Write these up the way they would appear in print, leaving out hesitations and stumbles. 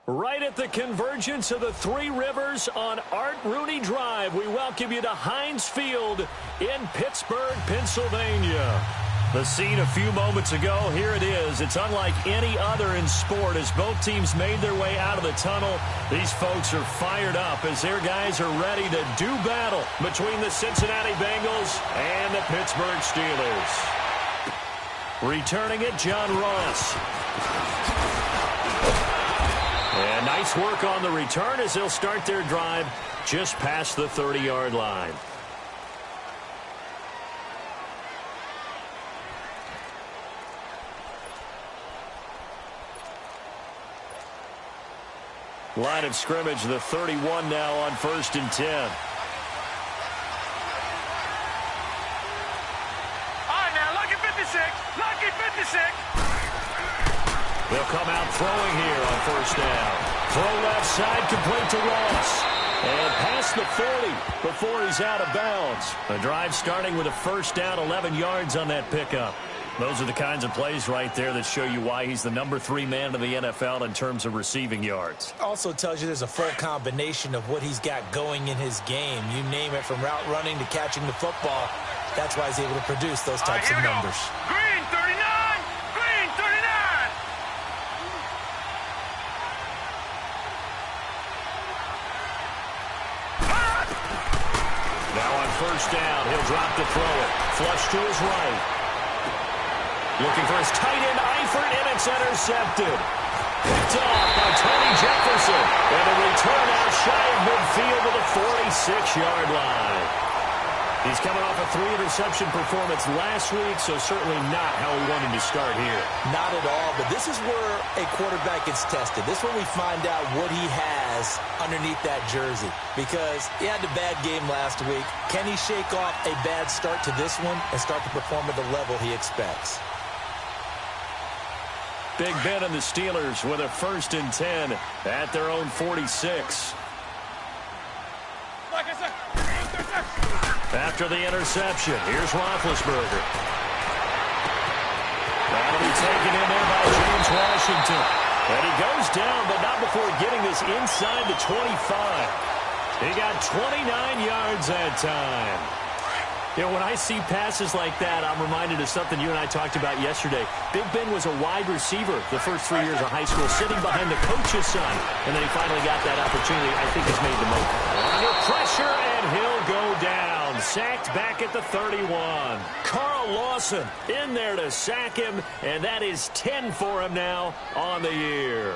Right at the convergence of the Three Rivers on Art Rooney Drive, we welcome you to Heinz Field in Pittsburgh, Pennsylvania. The scene a few moments ago, here it is. It's unlike any other in sport as both teams made their way out of the tunnel. These folks are fired up as their guys are ready to do battle between the Cincinnati Bengals and the Pittsburgh Steelers. Returning it, John Ross. And nice work on the return as they'll start their drive just past the 30-yard line. Line of scrimmage, the 31 now on 1st and 10. All right, now, lucky 56. Lucky 56. They'll come out throwing here on 1st down. Throw left side, complete to Ross. And past the 40 before he's out of bounds. The drive starting with a 1st down, 11 yards on that pickup. Those are the kinds of plays right there that show you why he's the number 3 man in the NFL in terms of receiving yards. Also tells you there's a full combination of what he's got going in his game. You name it, from route running to catching the football. That's why he's able to produce those types of numbers. Green 39. Green 39. Now on 1st down, he'll drop to throw it. Flush to his right. Looking for his tight end, Eifert, and it's intercepted. Picked off by Tony Jefferson. And a return out shy of midfield to the 46-yard line. He's coming off a 3-interception performance last week, so certainly not how he wanted to start here. Not at all, but this is where a quarterback gets tested. This is where we find out what he has underneath that jersey. Because he had a bad game last week. Can he shake off a bad start to this one and start to perform at the level he expects? Big Ben and the Steelers with a 1st and 10 at their own 46. After the interception, here's Roethlisberger. That'll be taken in there by James Washington. And he goes down, but not before getting this inside the 25. He got 29 yards that time. You know, when I see passes like that, I'm reminded of something you and I talked about yesterday. Big Ben was a wide receiver the first 3 years of high school, sitting behind the coach's son. And then he finally got that opportunity. I think he's made the most. Under pressure, and he'll go down. Sacked back at the 31. Carl Lawson in there to sack him, and that is 10 for him now on the year.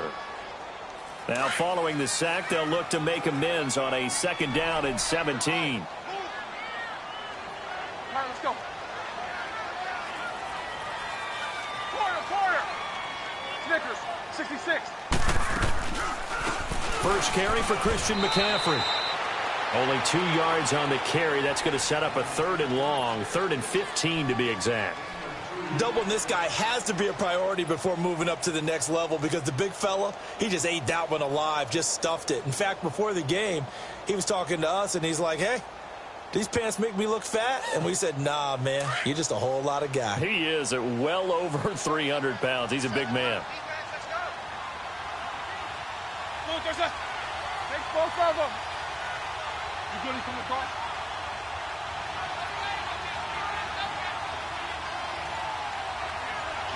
Now, following the sack, they'll look to make amends on a 2nd down and 17. All right, let's go. Quarter. Snickers, 66. First carry for Christian McCaffrey. Only 2 yards on the carry. That's going to set up a 3rd and long, 3rd and 15 to be exact. Doubling this guy has to be a priority before moving up to the next level, because the big fella, he just ate that one alive, just stuffed it. In fact, before the game, he was talking to us, and he's like, hey, these pants make me look fat? And we said, nah, man, you're just a whole lot of guy. He is at well over 300 pounds. He's a big man. Take both of them. You good from the car?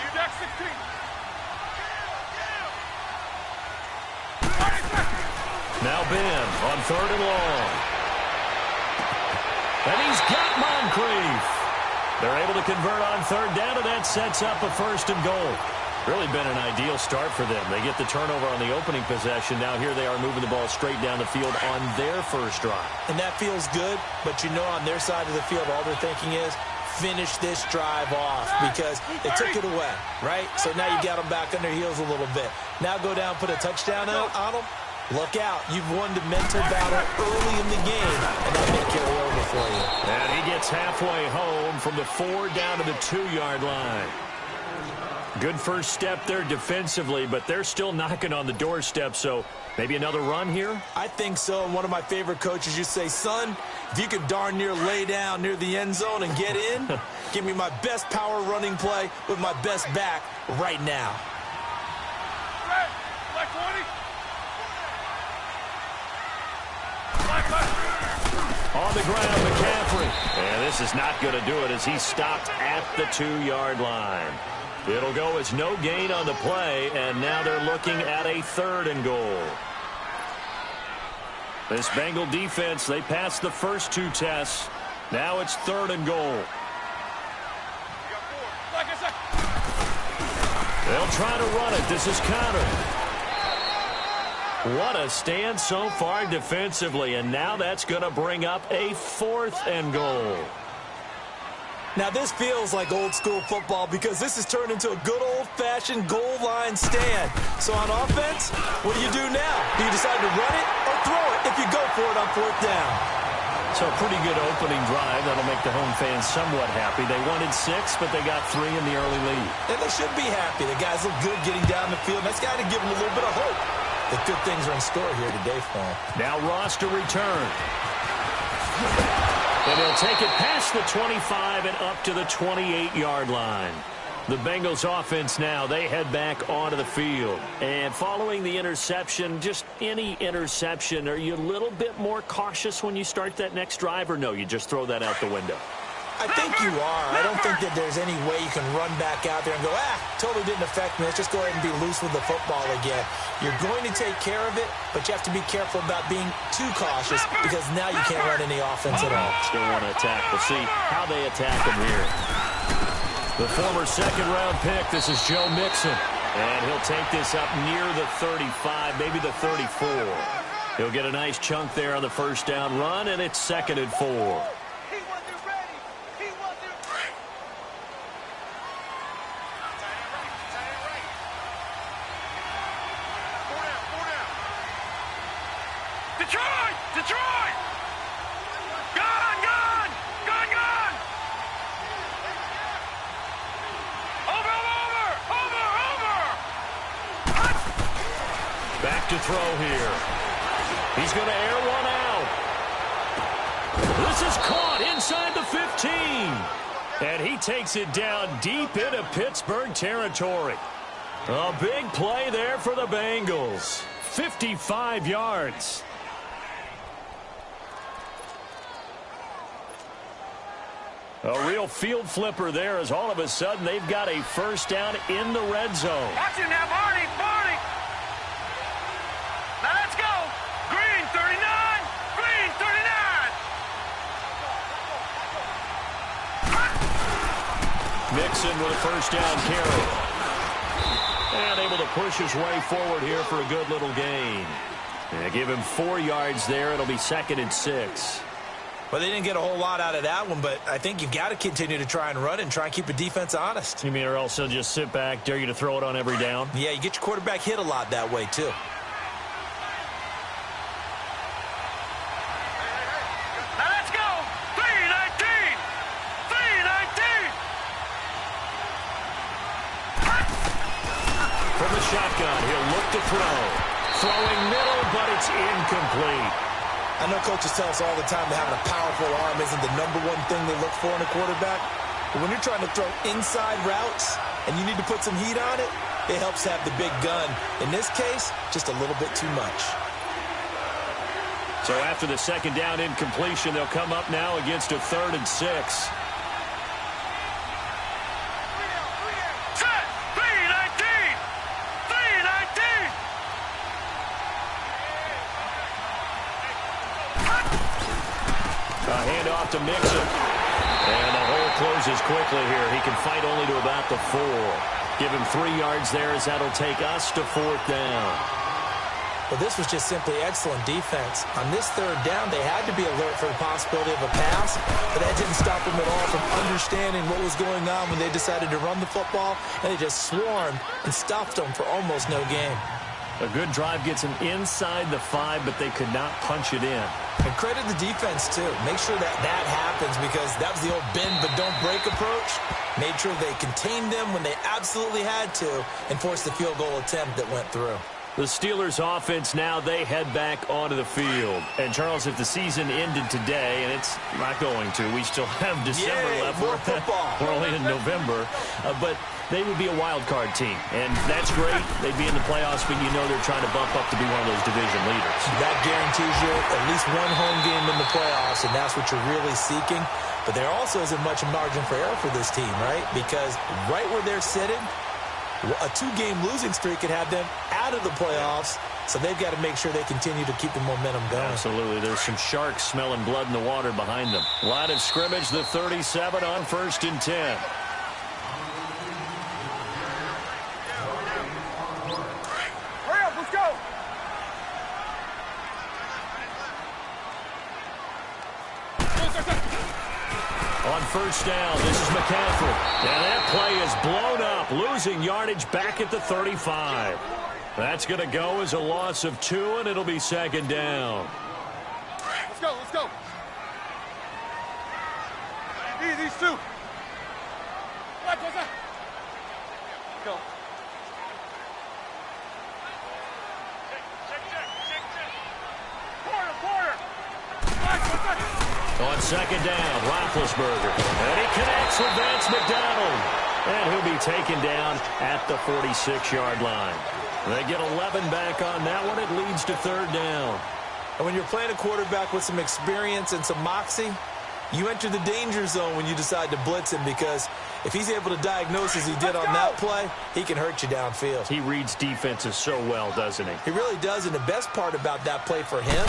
You got 16. Now Ben on 3rd and long. And he's got Moncrief. They're able to convert on 3rd down, and that sets up a 1st and goal. Really been an ideal start for them. They get the turnover on the opening possession. Now here they are moving the ball straight down the field on their first drive. And that feels good, but you know on their side of the field, all they're thinking is, finish this drive off, because they took it away, right? So now you got them back on their heels a little bit. Now go down, put a touchdown on them. Look out. You've won the mental battle early in the game, and that may carry over for you. And he gets halfway home from the 4 down to the 2-yard line. Good first step there defensively, but they're still knocking on the doorstep, so maybe another run here? I think so. And one of my favorite coaches used to say, son, if you could darn near lay down near the end zone and get in, give me my best power running play with my best back right now. Black 20. On the ground, McCaffrey. And this is not going to do it as he's stopped at the 2-yard line. It'll go as no gain on the play, and now they're looking at a 3rd and goal. This Bengal defense, they passed the first 2 tests. Now it's 3rd and goal. They'll try to run it. This is Connor. What a stand so far defensively, and now that's going to bring up a 4th and goal. Now, this feels like old-school football because this has turned into a good old-fashioned goal line stand. So on offense, what do you do now? Do you decide to run it or throw it if you go for it on 4th down? So a pretty good opening drive. That'll make the home fans somewhat happy. They wanted 6, but they got 3 in the early lead. And they should be happy. The guys look good getting down the field. That's got to give them a little bit of hope that good things are in store here today for them. Now Ross to return. And he'll take it past the 25 and up to the 28-yard line. The Bengals offense now, they head back onto the field. And following the interception, just any interception, are you a little bit more cautious when you start that next drive, or no, you just throw that out the window? I think you are. I don't think that there's any way you can run back out there and go, totally didn't affect me. Let's just go ahead and be loose with the football again. You're going to take care of it, but you have to be careful about being too cautious because now you can't run any offense at all. Still want to attack. We'll see how they attack him here. The former 2nd-round pick, this is Joe Mixon. And he'll take this up near the 35, maybe the 34. He'll get a nice chunk there on the 1st down run, and it's 2nd and 4. Detroit! Gone! Over! Back to throw here. He's going to air one out. This is caught inside the 15. And he takes it down deep into Pittsburgh territory. A big play there for the Bengals. 55 yards. A real field flipper there as all of a sudden they've got a 1st down in the red zone. Watch him now, Barney! Now let's go! Green, 39! Green, 39! Mixon with a 1st down carry. And able to push his way forward here for a good little gain. And give him 4 yards there. It'll be 2nd and 6. Well, they didn't get a whole lot out of that one, but I think you've got to continue to try and run it and try and keep the defense honest. You mean or else they'll just sit back, dare you to throw it on every down? Yeah, you get your quarterback hit a lot that way, too. Now let's go! 3-19! 3-19! From the shotgun, he'll look to throw. Throwing middle, but it's incomplete. I know coaches tell us all the time that having a powerful arm isn't the #1 thing they look for in a quarterback. But when you're trying to throw inside routes and you need to put some heat on it, it helps have the big gun. In this case, just a little bit too much. So after the 2nd down incompletion, they'll come up now against a 3rd and 6. Handoff to Mixon. And the hole closes quickly here. He can fight only to about the 4. Give him 3 yards there as that'll take us to 4th down. Well, this was just simply excellent defense. On this 3rd down, they had to be alert for the possibility of a pass, but that didn't stop them at all from understanding what was going on when they decided to run the football, and they just swarmed and stopped them for almost no gain. A good drive gets them inside the 5, but they could not punch it in. And credit the defense, too. Make sure that that happens because that was the old bend but don't break approach. Made sure they contained them when they absolutely had to and forced the field goal attempt that went through. The Steelers offense now, they head back onto the field. And, Charles, if the season ended today, and it's not going to, we still have December left. More football. We're only in November. But they would be a wild card team. And that's great. They'd be in the playoffs, but you know they're trying to bump up to be one of those division leaders. That guarantees you at least one home game in the playoffs, and that's what you're really seeking. But there also isn't much margin for error for this team, right? Because right where they're sitting, a 2-game losing streak could have them out of the playoffs, so they've got to make sure they continue to keep the momentum going. Absolutely. There's some sharks smelling blood in the water behind them. Line of scrimmage, the 37 on 1st and 10. Hurry up, let's go! On 1st down, this is McCaffrey. And that play is blown up, losing yardage back at the 35. That's going to go as a loss of 2, and it'll be 2nd down. Let's go, let's go. These two. What's that? Let's go. Quarter. On 2nd down, Roethlisberger. And he connects with Vance McDonald. And he'll be taken down at the 46-yard line. They get 11 back on that one. It leads to 3rd down. And when you're playing a quarterback with some experience and some moxie, you enter the danger zone when you decide to blitz him, because if he's able to diagnose as he did on that play, he can hurt you downfield. He reads defenses so well, doesn't he? He really does, and the best part about that play for him,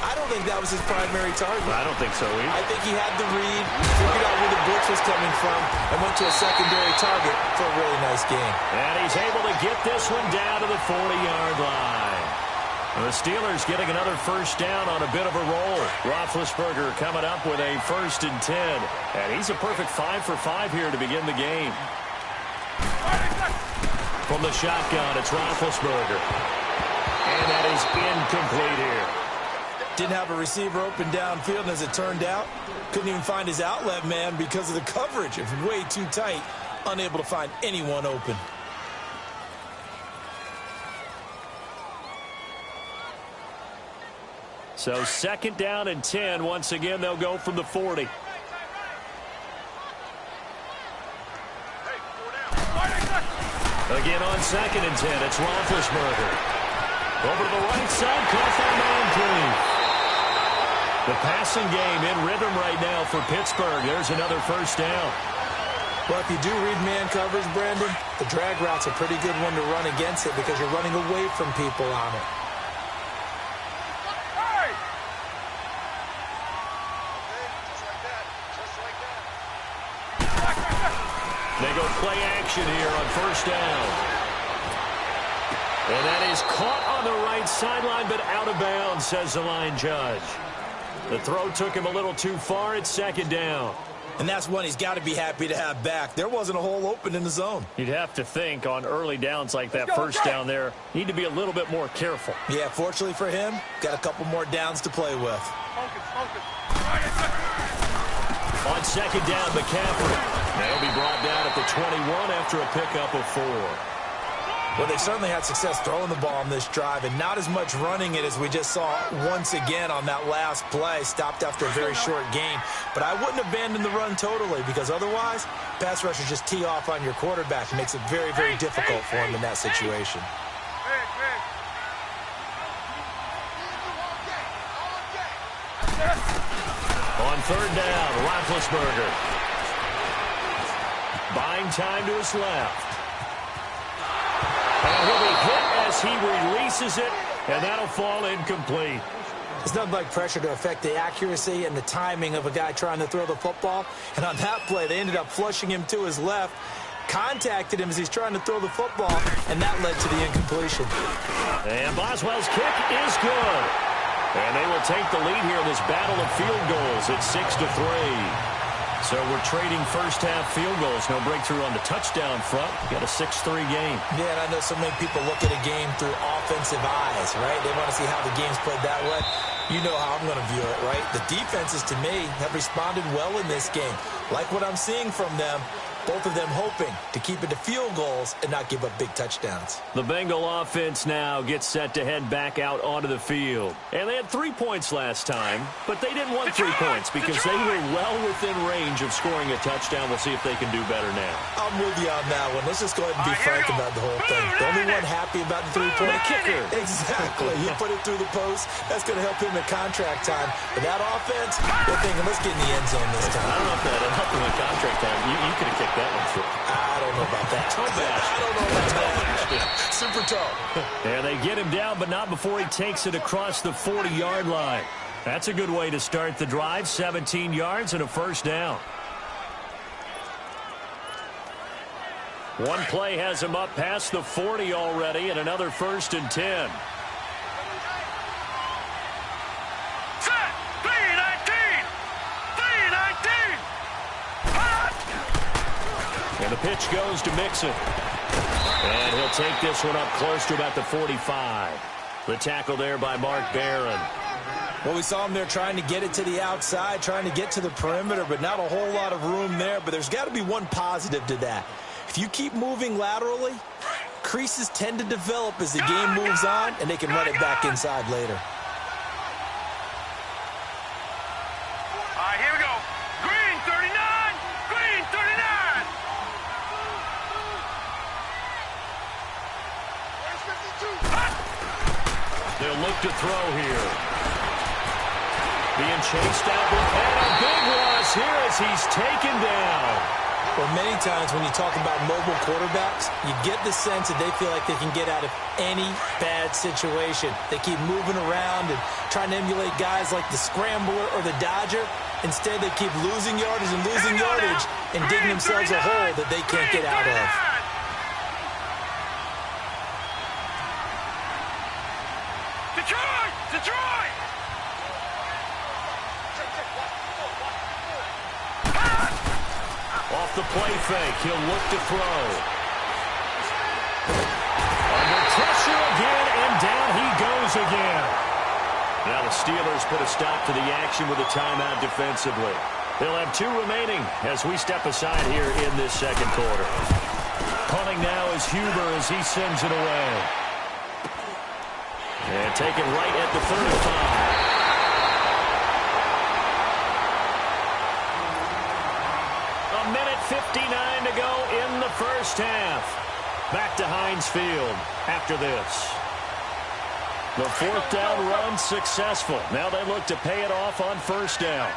I don't think that was his primary target. I don't think so either. I think he had the read, figured out where the blitz was coming from, and went to a secondary target for a really nice game. And he's able to get this one down to the 40-yard line. The Steelers getting another 1st down on a bit of a roll. Roethlisberger coming up with a 1st and 10. And he's a perfect 5 for 5 here to begin the game. From the shotgun, it's Roethlisberger. And that is incomplete here. Didn't have a receiver open downfield, and as it turned out, couldn't even find his outlet man because of the coverage. It was way too tight, unable to find anyone open. So 2nd down and 10. Once again, they'll go from the 40. Again on 2nd and 10, it's Roethlisberger. Over to the right side, caught by Moncrief. The passing game in rhythm right now for Pittsburgh. There's another 1st down. Well, if you do read man coverage, Brandon, the drag route's a pretty good one to run against it because you're running away from people on it. They go play action here on 1st down. And that is caught on the right sideline, but out of bounds, says the line judge. The throw took him a little too far. It's 2nd down. And that's one he's got to be happy to have back. There wasn't a hole open in the zone. You'd have to think on early downs like that 1st down there, need to be a little bit more careful. Yeah, fortunately for him, got a couple more downs to play with. Focus. On 2nd down, McCaffrey. They'll be brought down at the 21 after a pickup of 4. Well, they certainly had success throwing the ball on this drive, and not as much running it as we just saw once again on that last play. Stopped after a very short gain. But I wouldn't abandon the run totally, because otherwise, pass rushers just tee off on your quarterback. It makes it very, very difficult for him in that situation. On 3rd down, Roethlisberger. Buying time to his left. And he'll be hit as he releases it, and that'll fall incomplete. It's nothing like pressure to affect the accuracy and the timing of a guy trying to throw the football. And on that play, they ended up flushing him to his left, contacted him as he's trying to throw the football, and that led to the incompletion. And Boswell's kick is good. And they will take the lead here in this battle of field goals at 6-3. So we're trading first-half field goals. No breakthrough on the touchdown front. Got a 6-3 game. Yeah, and I know so many people look at a game through offensive eyes, right? They want to see how the game's played that way. You know how I'm going to view it, right? The defenses, to me, have responded well in this game. Like what I'm seeing from them. Both of them hoping to keep it to field goals and not give up big touchdowns. The Bengal offense now gets set to head back out onto the field. And they had 3 points last time, but they didn't want 3 points because they were well within range of scoring a touchdown. We'll see if they can do better now. I'm with you on that one. Let's just go ahead and be frank about the whole thing. The only one happy about the 3-point kicker. Exactly. He put it through the post. That's going to help him at contract time. But that offense, they're thinking, let's get in the end zone this time. I don't know if that helped him at contract time. You could have kicked that one through. I don't know about that. I don't know about that. Super tough. And they get him down, but not before he takes it across the 40-yard line. That's a good way to start the drive. 17 yards and a first down. One play has him up past the 40 already, and another 1st and 10. And the pitch goes to Mixon. And he'll take this one up close to about the 45. The tackle there by Mark Barron. Well, we saw him there trying to get it to the outside, trying to get to the perimeter, but not a whole lot of room there. But there's got to be one positive to that. If you keep moving laterally, creases tend to develop as the game moves on, and they can run it back inside later. All right, here we go. Green 39, green 39. They'll look to throw here. Being chased out with a big loss here as he's taken down. Well, many times when you talk about mobile quarterbacks, you get the sense that they feel like they can get out of any bad situation. They keep moving around and trying to emulate guys like the scrambler or the dodger. Instead, they keep losing yardage and losing yardage and digging themselves a hole that they can't get out of. Detroit! Detroit! Off the play fake, he'll look to throw. Under pressure again, and down he goes again. Now the Steelers put a stop to the action with a timeout defensively. They'll have 2 remaining as we step aside here in this second quarter. Punting now is Huber as he sends it away. And taken right at the 35. A minute 59 to go in the first half. Back to Heinz Field after this. The 4th down run successful. Now they look to pay it off on 1st down.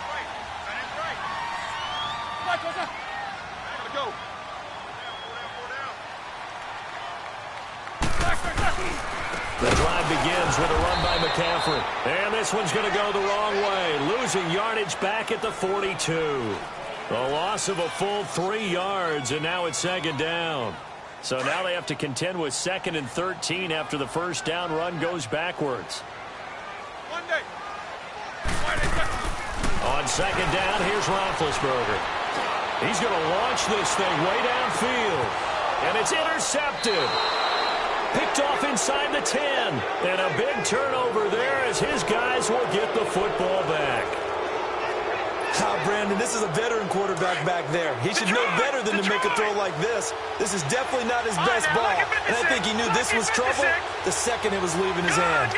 The drive begins with a run by McCaffrey. And this one's going to go the wrong way. Losing yardage back at the 42. A loss of a full 3 yards, and now it's 2nd down. So now they have to contend with 2nd and 13 after the 1st down run goes backwards. On 2nd down, here's Roethlisberger. He's going to launch this thing way downfield. And it's intercepted. Picked off inside the 10. And a big turnover there as his guys will get the football back. Brandon, this is a veteran quarterback back there. He should know better than to make a throw like this. This is definitely not his best ball. And I think he knew this was trouble the second it was leaving his hand.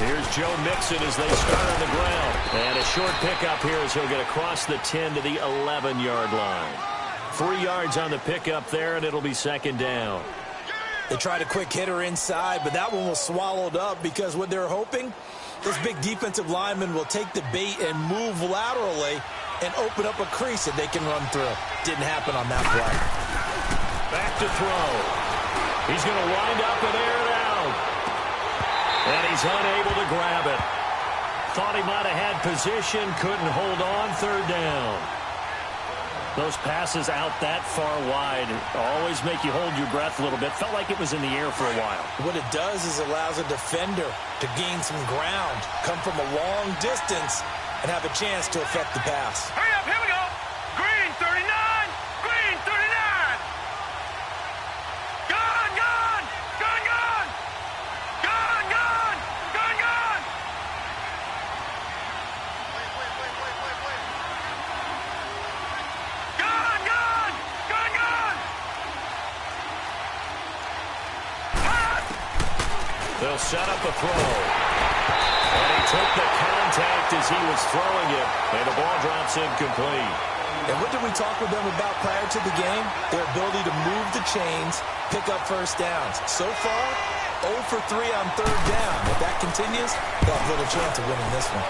Here's Joe Mixon as they start on the ground. And a short pickup here as he'll get across the 10 to the 11-yard line. 3 yards on the pickup there, and it'll be 2nd down. They tried a quick hitter inside, but that one was swallowed up because what they're hoping, this big defensive lineman will take the bait and move laterally and open up a crease that they can run through. Didn't happen on that play. Back to throw. He's going to wind up and air it out. And he's unable to grab it. Thought he might have had position, couldn't hold on. 3rd down. Those passes out that far wide always make you hold your breath a little bit. Felt like it was in the air for a while. What it does is allows a defender to gain some ground, come from a long distance, and have a chance to affect the pass. Hurry up, here we go. Green 39, green 39. Gone, gone, gone, gone. Gone, gone, gone, gone. They'll set up a throw. And he took the contact as he was throwing it, and the ball drops incomplete. And what did we talk with them about prior to the game? Their ability to move the chains, pick up first downs. So far, 0 for 3 on third down. If that continues, they'll have little chance of winning this one.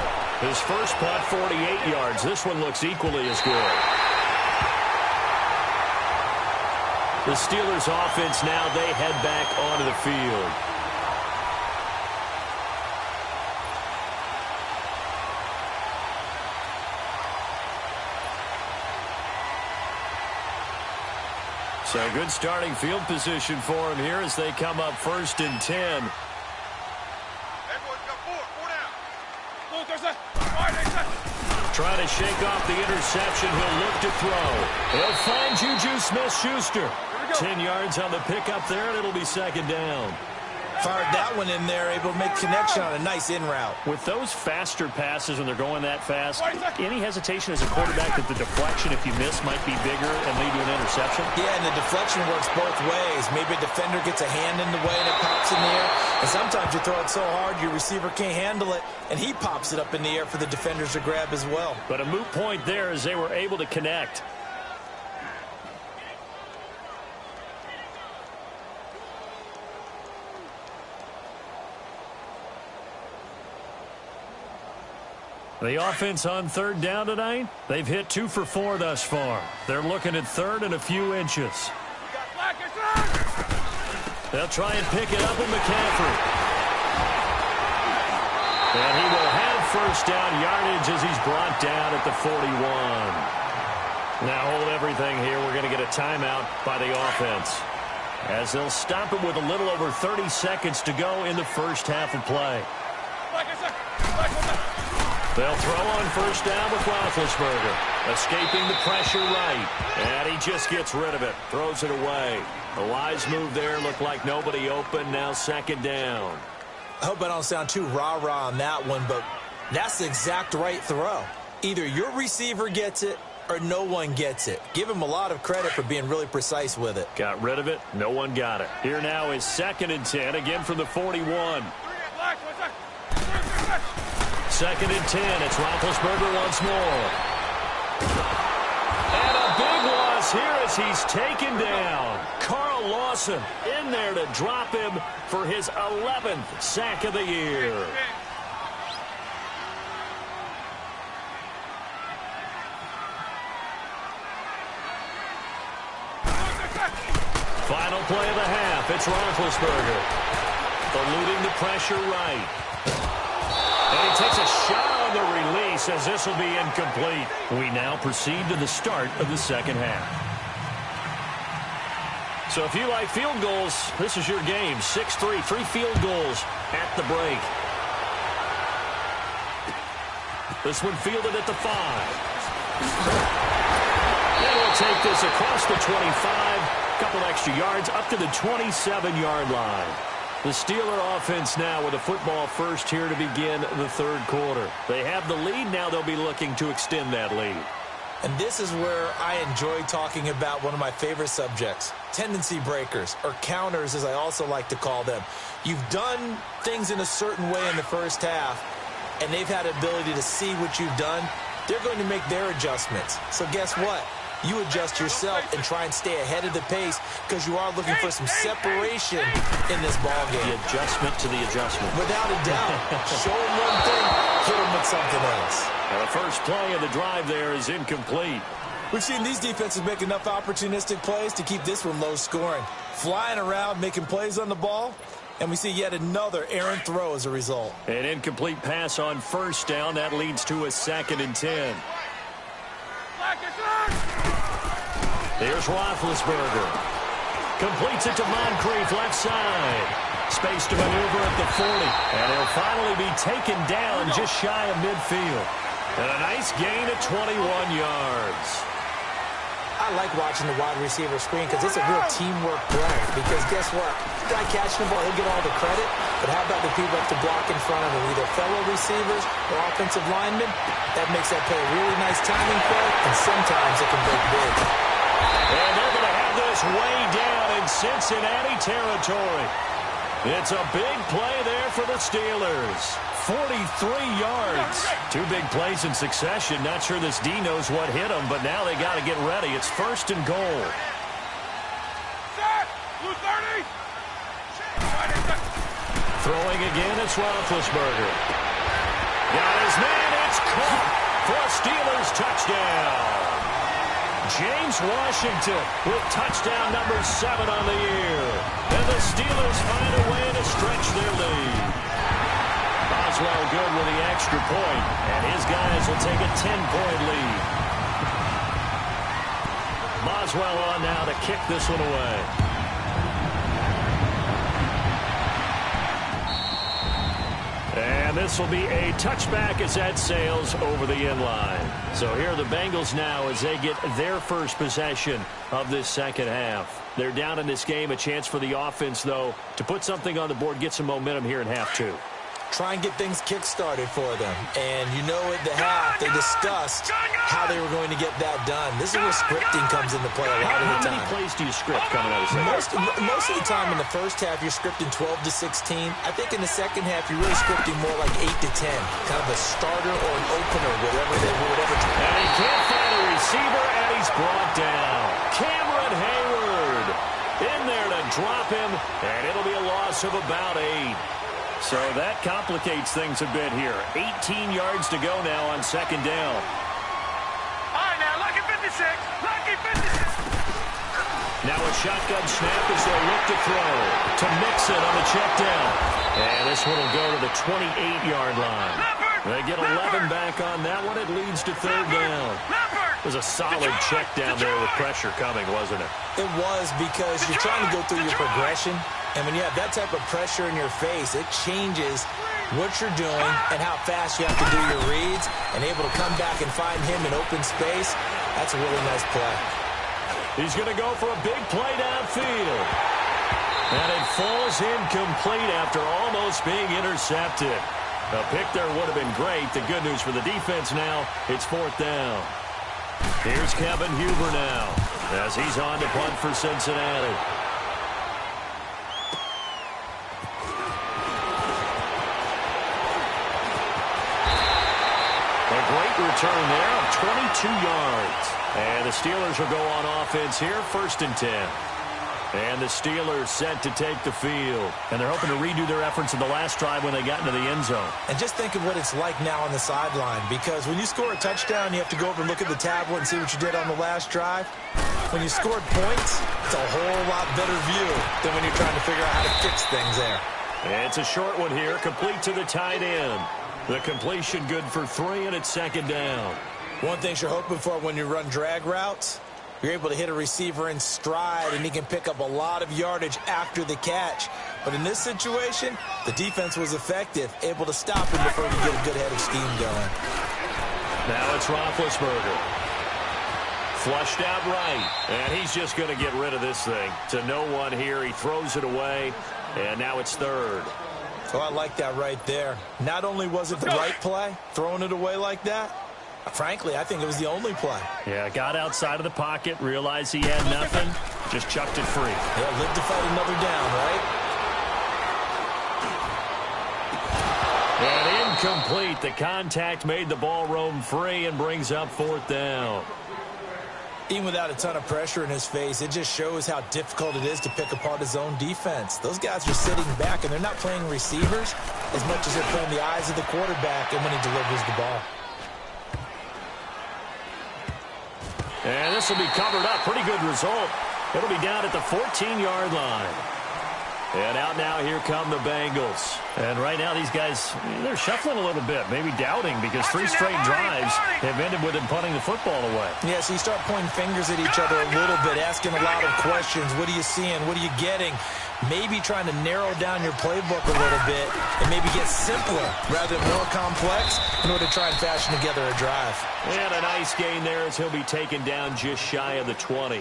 His first punt, 48 yards. This one looks equally as good. The Steelers' offense now, they head back onto the field. So good starting field position for him here as they come up 1st and 10. Trying to shake off the interception. He'll look to throw. He'll find Juju Smith-Schuster. 10 yards on the pickup there, and it'll be 2nd down. Fired that one in there, able to make connection on a nice in route. With those faster passes when they're going that fast, any hesitation as a quarterback that the deflection, if you miss, might be bigger and lead to an interception? Yeah, and the deflection works both ways. Maybe a defender gets a hand in the way and it pops in the air. And sometimes you throw it so hard your receiver can't handle it, and he pops it up in the air for the defenders to grab as well. But a moot point there as they were able to connect. The offense on 3rd down tonight, they've hit 2 for 4 thus far. They're looking at 3rd and a few inches. They'll try and pick it up with McCaffrey. And he will have 1st down yardage as he's brought down at the 41. Now hold everything here. We're going to get a timeout by the offense, as they'll stop it with a little over 30 seconds to go in the first half of play. They'll throw on 1st down with Roethlisberger. Escaping the pressure right. And he just gets rid of it. Throws it away. A wise move there. Looked like nobody open. Now 2nd down. I hope I don't sound too rah-rah on that one, but that's the exact right throw. Either your receiver gets it or no one gets it. Give him a lot of credit for being really precise with it. Got rid of it. No one got it. Here now is 2nd and 10. Again from the 41. 2nd and 10. It's Roethlisberger once more. And a big loss here as he's taken down. Carl Lawson in there to drop him for his 11th sack of the year. Final play of the half. It's Roethlisberger. Eluding the pressure right. And he takes a shot on the release as this will be incomplete. We now proceed to the start of the 2nd half. So if you like field goals, this is your game. 6-3, 3 field goals at the break. This one fielded at the 5. And we'll take this across the 25. Couple extra yards up to the 27-yard line. The Steeler offense now with a football first here to begin the 3rd quarter. They have the lead. Now they'll be looking to extend that lead. And this is where I enjoy talking about one of my favorite subjects, tendency breakers, or counters as I also like to call them. You've done things in a certain way in the first half, and they've had the ability to see what you've done. They're going to make their adjustments. So guess what? You adjust yourself and try and stay ahead of the pace because you are looking for some separation in this ball game. The adjustment to the adjustment. Without a doubt. Show them one thing, hit them with something else. Now the first play of the drive there is incomplete. We've seen these defenses make enough opportunistic plays to keep this one low scoring. Flying around, making plays on the ball, and we see yet another errant throw as a result. An incomplete pass on 1st down. That leads to a 2nd and 10. Here's Roethlisberger. Completes it to Moncrief, left side. Space to maneuver at the 40. And he'll finally be taken down just shy of midfield. And a nice gain of 21 yards. I like watching the wide receiver screen because it's a real teamwork play. Because guess what? The guy catching the ball, he'll get all the credit. But how about the people have to block in front of him, either fellow receivers or offensive linemen? That makes that play a really nice timing play, and sometimes it can break big. And they're going to have this way down in Cincinnati territory. It's a big play there for the Steelers. 43 yards. Two big plays in succession. Not sure this D knows what hit him, but now they got to get ready. It's 1st and goal. Blue 30. Throwing again, it's Roethlisberger. Got his man, it's caught for a Steelers touchdown. James Washington with touchdown number 7 on the year. And the Steelers find a way to stretch their lead. Boswell good with the extra point, and his guys will take a 10-point lead. Boswell on now to kick this one away. And this will be a touchback as that sails over the inline. So here are the Bengals now as they get their first possession of this second half. They're down in this game. A chance for the offense, though, to put something on the board, get some momentum here in half 2. Try and get things kick-started for them. And you know at the half, they discussed how they were going to get that done. This is where scripting comes into play a lot of the time. How many plays do you script coming out of the second? Most of the time in the first half, you're scripting 12 to 16. I think in the second half, you're really scripting more like 8 to 10. Kind of a starter or an opener, whatever. And he can't find a receiver, and he's brought down. Cameron Hayward in there to drop him, and it'll be a loss of about 8. So that complicates things a bit here. 18 yards to go now on second down. All right, now, lucky 56. Lucky 56. Now a shotgun snap as they look to throw to Mixon on the check down. And this one will go to the 28-yard line. They get 11 back on that one. It leads to third down. It was a solid check down there with pressure coming, wasn't it? It was, because you're trying to go through your progression. And when you have that type of pressure in your face, it changes what you're doing and how fast you have to do your reads. And able to come back and find him in open space, that's a really nice play. He's going to go for a big play downfield. And it falls incomplete after almost being intercepted. A pick there would have been great. The good news for the defense now, it's 4th down. Here's Kevin Huber now as he's on to punt for Cincinnati. A great return there of 22 yards. And the Steelers will go on offense here, 1st and 10. And the Steelers set to take the field. And they're hoping to redo their efforts in the last drive when they got into the end zone. And just think of what it's like now on the sideline, because when you score a touchdown, you have to go over and look at the tablet and see what you did on the last drive. When you scored points, it's a whole lot better view than when you're trying to figure out how to fix things there. And it's a short one here, complete to the tight end. The completion good for 3, and it's 2nd down. One thing you're hoping for when you run drag routes, you're able to hit a receiver in stride, and he can pick up a lot of yardage after the catch. But in this situation, the defense was effective, able to stop him before he could get a good head of steam going. Now it's Roethlisberger. Flushed out right, and he's just going to get rid of this thing. To no one here, he throws it away, and now it's 3rd. So I like that right there. Not only was it the right play, throwing it away like that, frankly, I think it was the only play. Yeah, got outside of the pocket, realized he had nothing, just chucked it free. Yeah, live to fight another down, right? And incomplete. The contact made the ball roam free and brings up 4th down. Even without a ton of pressure in his face, it just shows how difficult it is to pick apart his own defense. Those guys are sitting back, and they're not playing receivers as much as they're playing the eyes of the quarterback and when he delivers the ball. And this will be covered up. Pretty good result. It'll be down at the 14-yard line. And out now, here come the Bengals. And right now, these guys, they're shuffling a little bit, maybe doubting, because 3 straight drives have ended with them punting the football away. Yeah, so you start pointing fingers at each other a little bit, asking a lot of questions. What are you seeing? What are you getting? Maybe trying to narrow down your playbook a little bit and maybe get simpler rather than more complex in order to try and fashion together a drive. And a nice gain there as he'll be taken down just shy of the 20.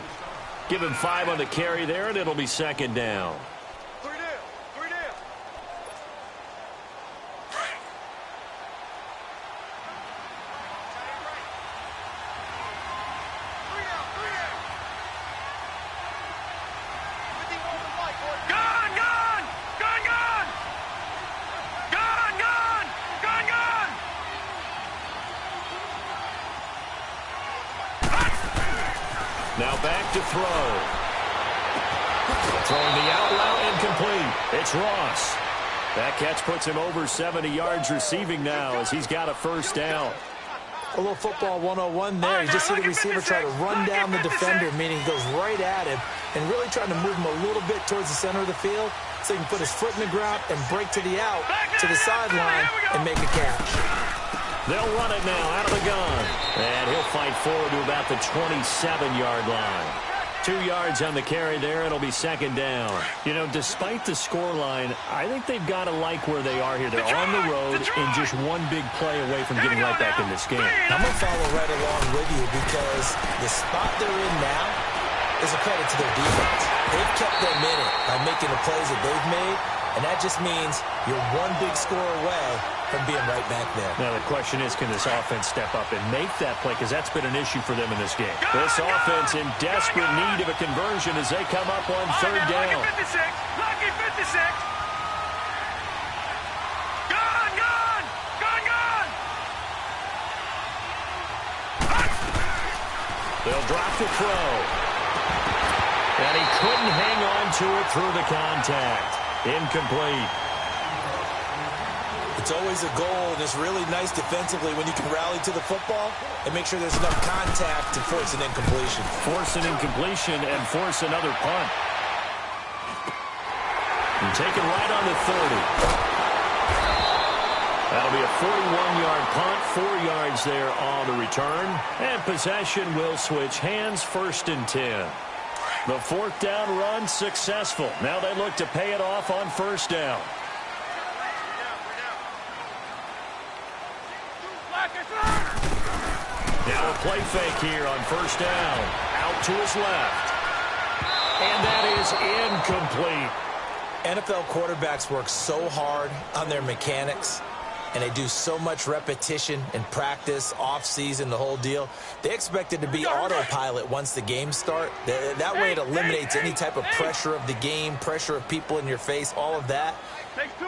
Give him 5 on the carry there, and it'll be 2nd down. Now back to throw. Throwing the out route incomplete. It's Ross. That catch puts him over 70 yards receiving now as he's got a first down. A little football 101 there. You just see the receiver try to run down the defender, meaning he goes right at him and really trying to move him a little bit towards the center of the field so he can put his foot in the ground and break to the out, to the sideline, and make a catch. They'll run it now out of the gun. And he'll fight forward to about the 27-yard line. 2 yards on the carry there. It'll be second down. You know, despite the scoreline, I think they've got to like where they are here. They're on the road and just one big play away from getting right back in this game. I'm going to follow right along with you because the spot they're in now is a credit to their defense. They've kept them in it by making the plays that they've made, and that just means you're one big score away from being right back there. Now, the question is, can this offense step up and make that play? Because that's been an issue for them in this game. This offense in desperate need of a conversion as they come up on third down. Lucky 56. Lucky 56. Gone, gone. Gone, gone. They'll drop the throw. And he couldn't hang on to it through the contact. Incomplete. It's always a goal, and it's really nice defensively when you can rally to the football and make sure there's enough contact to force an incompletion. Force an incompletion and force another punt. And taken right on the 30. That'll be a 41-yard punt, 4 yards there on the return. And possession will switch hands, 1st and 10. The fourth down run successful. Now they look to pay it off on first down. Now a play fake here on first down. Out to his left. And that is incomplete. NFL quarterbacks work so hard on their mechanics, and they do so much repetition and practice, off-season, the whole deal. They expect it to be autopilot once the games start. That way it eliminates any type of pressure of the game, pressure of people in your face, all of that.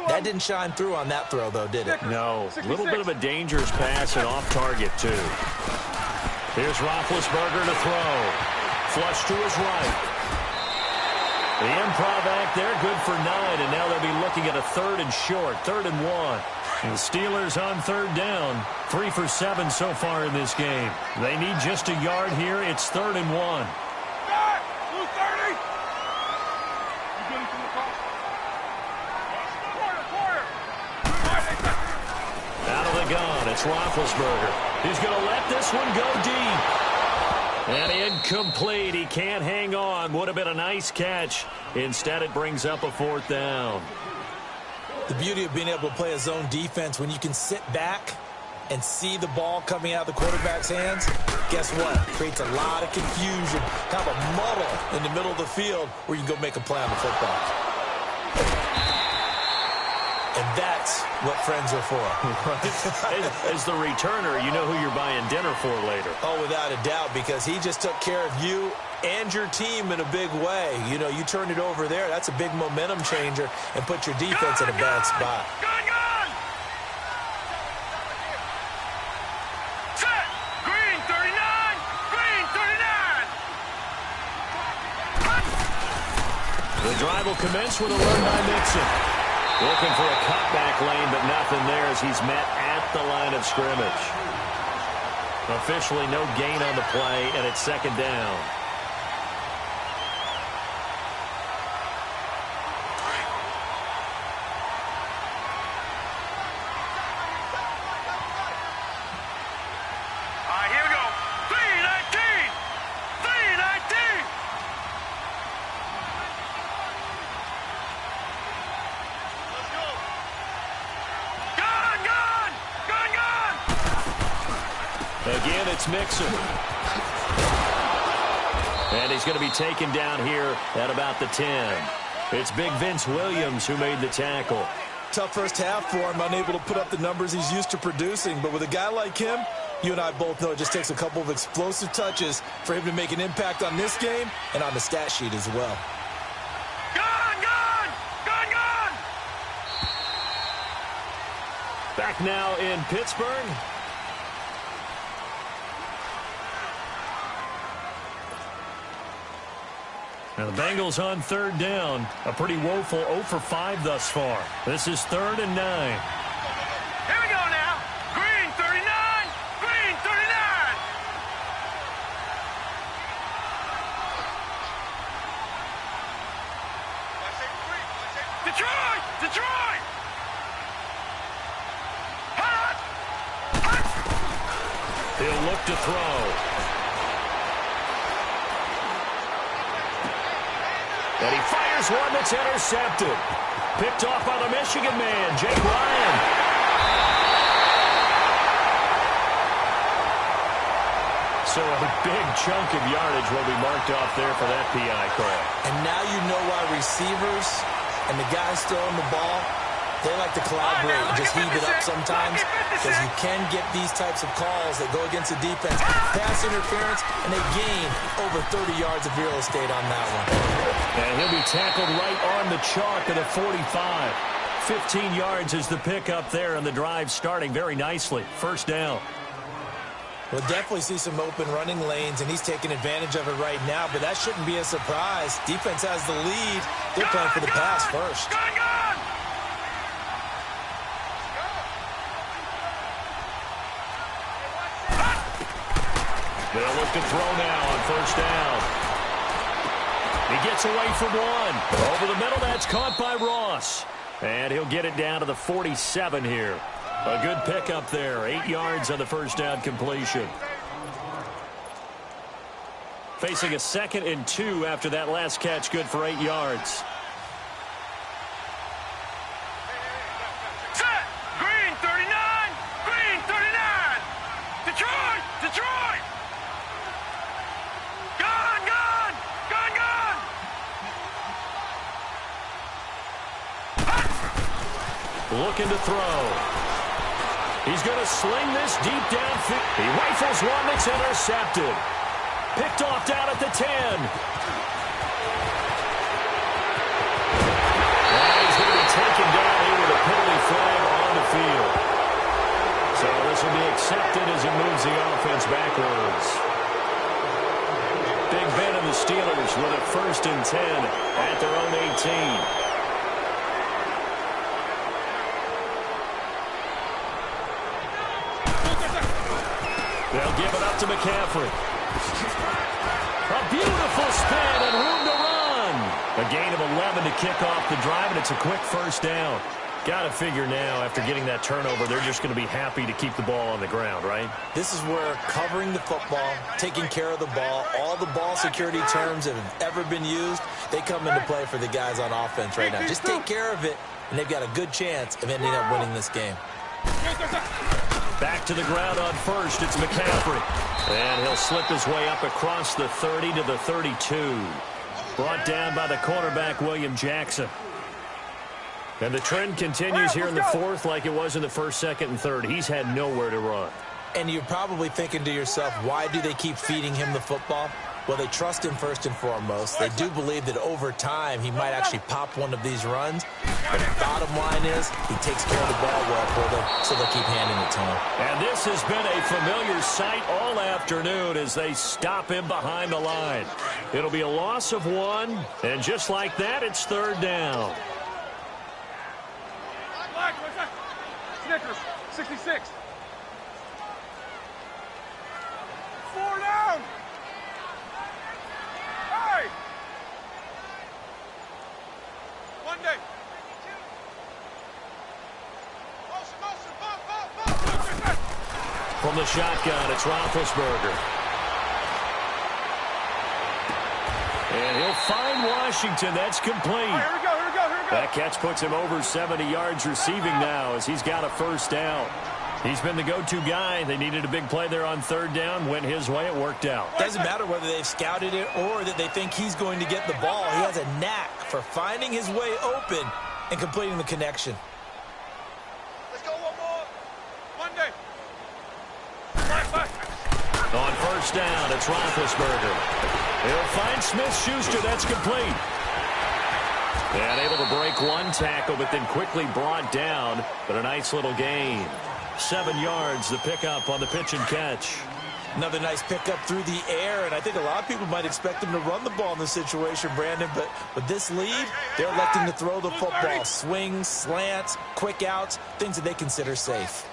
That didn't shine through on that throw, though, did it? No. A little bit of a dangerous pass and off target, too. Here's Roethlisberger to throw. Flush to his right. The improv act there, good for 9, and now they'll be looking at a 3rd and short, 3rd and 1. And the Steelers on third down, 3 for 7 so far in this game. They need just a yard here. It's 3rd and 1. Out of the gun, it's Roethlisberger. He's going to let this one go deep. And incomplete. He can't hang on. Would have been a nice catch. Instead, it brings up a 4th down. The beauty of being able to play a zone defense, when you can sit back and see the ball coming out of the quarterback's hands, guess what? Creates a lot of confusion, kind of a muddle in the middle of the field where you can go make a play on the football. And that's what friends are for. As the returner, you know who you're buying dinner for later. Oh, without a doubt, because he just took care of you and your team in a big way. You know, you turned it over there. That's a big momentum changer and put your defense in a bad spot. Set. Green 39. Green 39. The drive will commence with a run by Mixon. Looking for a cutback lane, but nothing there as he's met at the line of scrimmage. Officially no gain on the play, and it's 2nd down. Here we go. 319. 319. Again, it's Mixon. And he's going to be taken down here at about the 10. It's big Vince Williams who made the tackle. Tough first half for him, unable to put up the numbers he's used to producing. But with a guy like him, you and I both know it just takes a couple of explosive touches for him to make an impact on this game and on the stat sheet as well. Back now in Pittsburgh. Now the Bengals on third down. A pretty woeful 0 for 5 thus far. This is 3rd and 9. Here we go now. Green 39. Green 39. Detroit! Detroit! Hot! Hot! He'll look to throw. And he fires one that's intercepted. Picked off by the Michigan man, Jake Ryan. So a big chunk of yardage will be marked off there for that PI call. And now you know why receivers and the guys throwing the ball, they like to collaborate and just heave it up sometimes, because you can get these types of calls that go against the defense, pass interference, and they gain over 30 yards of real estate on that one. And he'll be tackled right on the chalk of the 45. 15 yards is the pickup there, and the drive starting very nicely. First down. We'll definitely see some open running lanes, and he's taking advantage of it right now, but that shouldn't be a surprise. Defense has the lead. They're playing for the pass first. They'll look to throw now on first down. He gets away from one. Over the middle, that's caught by Ross. And he'll get it down to the 47 here. A good pickup there. 8 yards on the first down completion. Facing a 2nd and 2 after that last catch, good for 8 yards. Set! Green 39! Green 39! Detroit! Detroit! Gone! Gone! Gone! Gone! Looking to throw. He's going to sling this deep downfield. He rifles one that's intercepted. Picked off down at the 10. And he's going to be taken down here with a penalty flag on the field. So this will be accepted as it moves the offense backwards. Big Ben and the Steelers with a 1st and 10 at their own 18. They'll give it up to McCaffrey. A beautiful spin and room to run. A gain of 11 to kick off the drive, and it's a quick first down. Got to figure now, after getting that turnover, they're just going to be happy to keep the ball on the ground, right? This is where covering the football, taking care of the ball, all the ball security terms that have ever been used, they come into play for the guys on offense right now. Just take care of it, and they've got a good chance of ending up winning this game. Back to the ground on first, it's McCaffrey. And he'll slip his way up across the 30 to the 32. Brought down by the cornerback, William Jackson. And the trend continues here in the 4th like it was in the 1st, 2nd, and 3rd. He's had nowhere to run. And you're probably thinking to yourself, why do they keep feeding him the football? Well, they trust him first and foremost. They do believe that over time he might actually pop one of these runs. But the bottom line is he takes care of the ball well for them, so they'll keep handing it to him. And this has been a familiar sight all afternoon as they stop him behind the line. It'll be a loss of 1, and just like that, it's 3rd down. Snickers, 66. 4 down. Hey! One day. From the shotgun, it's Roethlisberger. And he'll find Washington. That's complete. Here we go, here we go, here we go. That catch puts him over 70 yards receiving now as he's got a first down. He's been the go-to guy. They needed a big play there on 3rd down. Went his way. It worked out. Doesn't matter whether they've scouted it or that they think he's going to get the ball. He has a knack for finding his way open and completing the connection. Let's go one more. One day. On first down, it's Roethlisberger. He'll find Smith-Schuster. That's complete. And able to break one tackle, but then quickly brought down. But a nice little gain. 7 yards, the pickup on the pitch and catch. Another nice pickup through the air, and I think a lot of people might expect him to run the ball in this situation, Brandon, but with this lead, they're electing to throw the football. Swings, slants, quick outs, things that they consider safe.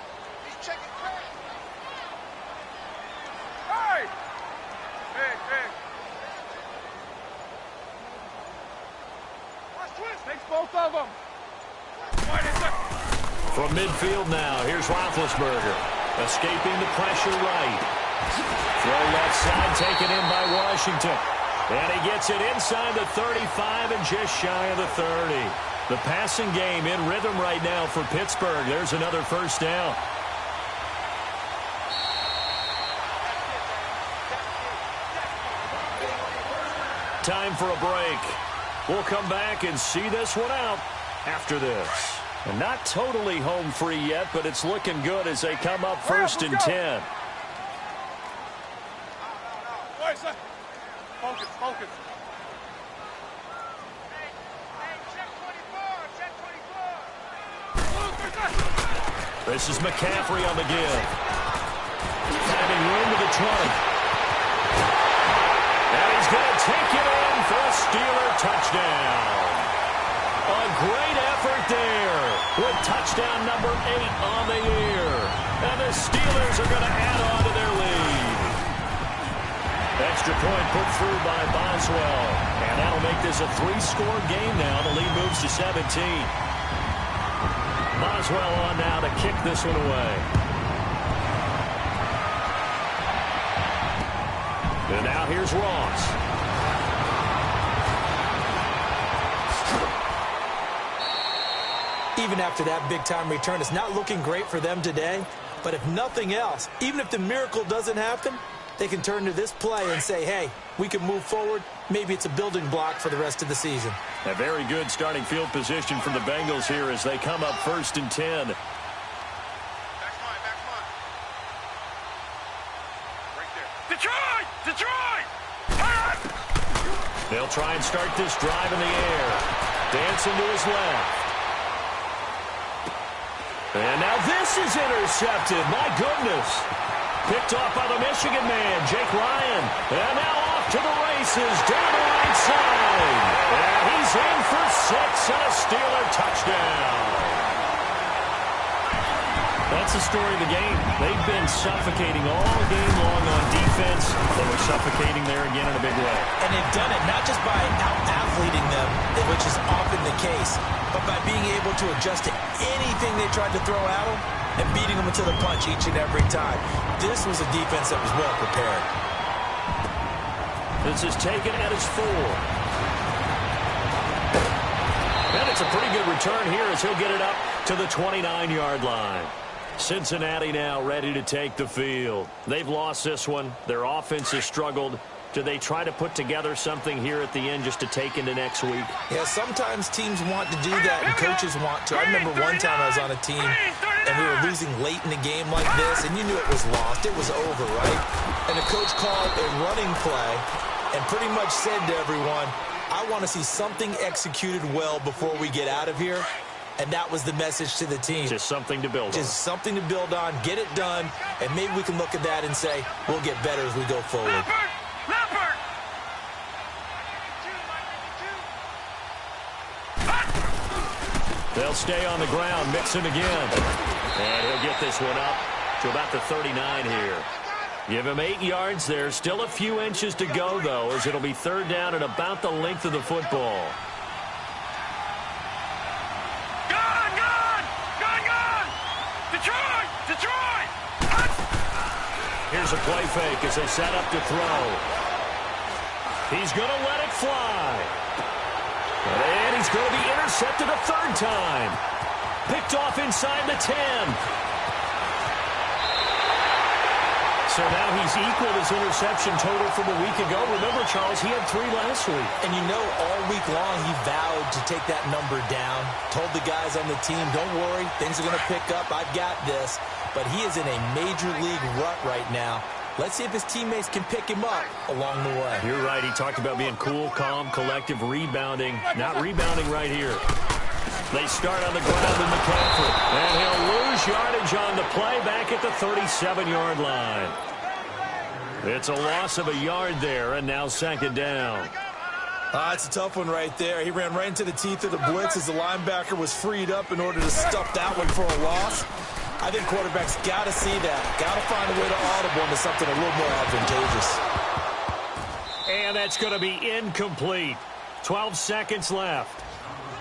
Both of them. From midfield now, here's Roethlisberger. Escaping the pressure right. Throw left side taken in by Washington. And he gets it inside the 35 and just shy of the 30. The passing game in rhythm right now for Pittsburgh. There's another first down. Time for a break. We'll come back and see this one out after this. And not totally home free yet, but it's looking good as they come up first and 10. Focus, focus. This is McCaffrey on the give. Having room to the 20. And he's going to take it in for a Steeler touchdown. A great effort there with touchdown number 8 on the year. And the Steelers are going to add on to their lead. Extra point put through by Boswell. And that'll make this a 3-score game now. The lead moves to 17. Boswell on now to kick this one away. And now here's Ross. Even after that big-time return, it's not looking great for them today. But if nothing else, even if the miracle doesn't happen, they can turn to this play and say, hey, we can move forward. Maybe it's a building block for the rest of the season. A very good starting field position from the Bengals here as they come up first and 10. Detroit! Detroit! They'll try and start this drive in the air. Dancing to his left. And now this is intercepted. My goodness. Picked off by the Michigan man, Jake Ryan. And now off to the races down the right side. And he's in for 6 and a Steeler touchdown. That's the story of the game. They've been suffocating all game long on defense. They were suffocating there again in a big way. And they've done it not just by out-athleting them, which is often the case, but by being able to adjust to anything they tried to throw at them and beating them into the punch each and every time. This was a defense that was well prepared. This is taken at his 4. And it's a pretty good return here as he'll get it up to the 29-yard line. Cincinnati now ready to take the field. They've lost this one. Their offense has struggled. Do they try to put together something here at the end just to take into next week? Yeah, sometimes teams want to do that and coaches want to. I remember one time I was on a team and we were losing late in a game like this, and you knew it was lost. It was over, right? And the coach called a running play and pretty much said to everyone, I want to see something executed well before we get out of here. And that was the message to the team. Just something to build on. Just something to build on, get it done, and maybe we can look at that and say, we'll get better as we go forward. They'll stay on the ground, Mixon again. And he'll get this one up to about the 39 here. Give him 8 yards there. Still a few inches to go, though, as it'll be 3rd down at about the length of the football. Detroit! Detroit! Here's a play fake as they set up to throw. He's going to let it fly. And he's going to be intercepted a 3rd time. Picked off inside the 10. So now he's equaled his interception total from a week ago. Remember, Charles, he had 3 last week. And you know, all week long he vowed to take that number down. Told the guys on the team, don't worry, things are going to pick up. I've got this. But he is in a major league rut right now. Let's see if his teammates can pick him up along the way. You're right. He talked about being cool, calm, collective, rebounding. Not rebounding right here. They start on the ground with McCaffrey. And he'll lose yardage on the play back at the 37-yard line. It's a loss of a yard there, and now second down. It's a tough one right there. He ran right into the teeth of the blitz as the linebacker was freed up in order to stuff that one for a loss. I think quarterbacks got to see that. Got to find a way to audible into something a little more advantageous. And that's going to be incomplete. 12 seconds left.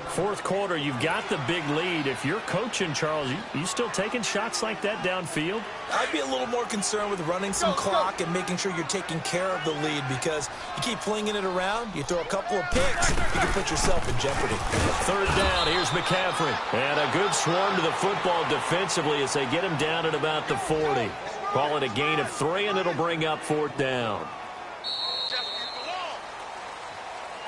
Fourth quarter, you've got the big lead. If you're coaching, Charles, you still taking shots like that downfield? I'd be a little more concerned with running some clock and making sure you're taking care of the lead, because you keep flinging it around, you throw a couple of picks, you can put yourself in jeopardy. Third down, here's McCaffrey. And a good swarm to the football defensively as they get him down at about the 40. Call it a gain of 3, and it'll bring up fourth down.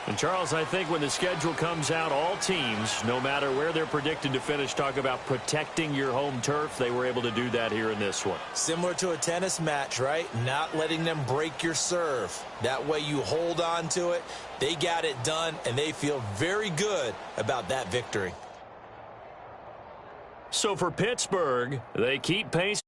And, Charles, I think when the schedule comes out, all teams, no matter where they're predicted to finish, talk about protecting your home turf. They were able to do that here in this one. Similar to a tennis match, right? Not letting them break your serve. That way you hold on to it. They got it done, and they feel very good about that victory. So for Pittsburgh, they keep pace.